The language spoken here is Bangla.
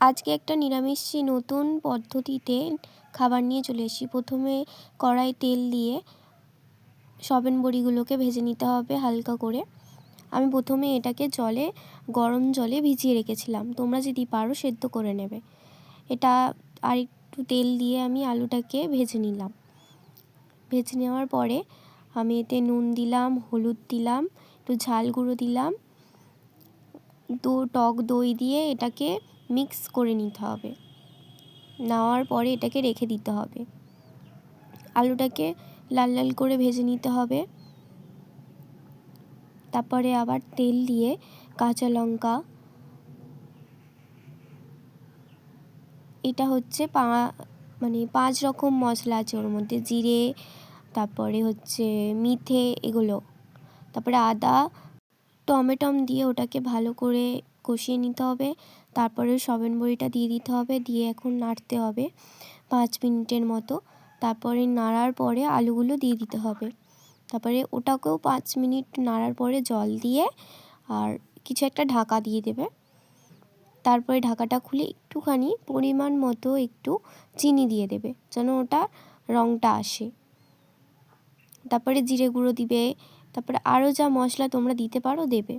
আজকে একটা নিরামিষী নতুন পদ্ধতিতে খাবার নিয়ে চলে এসেছি। প্রথমে কড়াই তেল দিয়ে সবেন বড়িগুলোকে ভেজে নিতে হবে হালকা করে। আমি প্রথমে এটাকে গরম জলে ভিজিয়ে রেখেছিলাম, তোমরা যদি পারো সেদ্ধ করে নেবে। এটা আর একটু তেল দিয়ে আমি আলুটাকে ভেজে নিলাম। ভেজে নেওয়ার পরে আমি এতে নুন দিলাম, হলুদ দিলাম, একটু ঝাল গুঁড়ো দিলাম, টক দই দিয়ে এটাকে মিক্স করে নিতে হবে। নেওয়ার পরে এটাকে রেখে দিতে হবে। আলুটাকে লাল লাল করে ভেজে নিতে হবে। তারপরে আবার তেল দিয়ে কাঁচা লঙ্কা, এটা হচ্ছে 5 রকম মশলা আছে ওর মধ্যে, জিরে, তারপরে হচ্ছে মিঠে, এগুলো, তারপরে আদা, টমেটো দিয়ে ওটাকে ভালো করে কষিয়ে নিতে হবে। তারপরে সবেন বড়িটা দিয়ে দিতে হবে, দিয়ে এখন নাড়তে হবে 5 মিনিটের মতো। তারপরে নাড়ার পরে আলুগুলো দিয়ে দিতে হবে। তারপরে ওটাকেও 5 মিনিট নাড়ার পরে জল দিয়ে আর কিছু একটা ঢাকা দিয়ে দেবে। তারপরে ঢাকাটা খুলে একটুখানি পরিমাণ মতো একটু চিনি দিয়ে দেবে যেন ওটা রঙটা আসে। তারপরে জিরে গুঁড়ো দিবে, তারপরে আরও যা মশলা তোমরা দিতে পারো দেবে।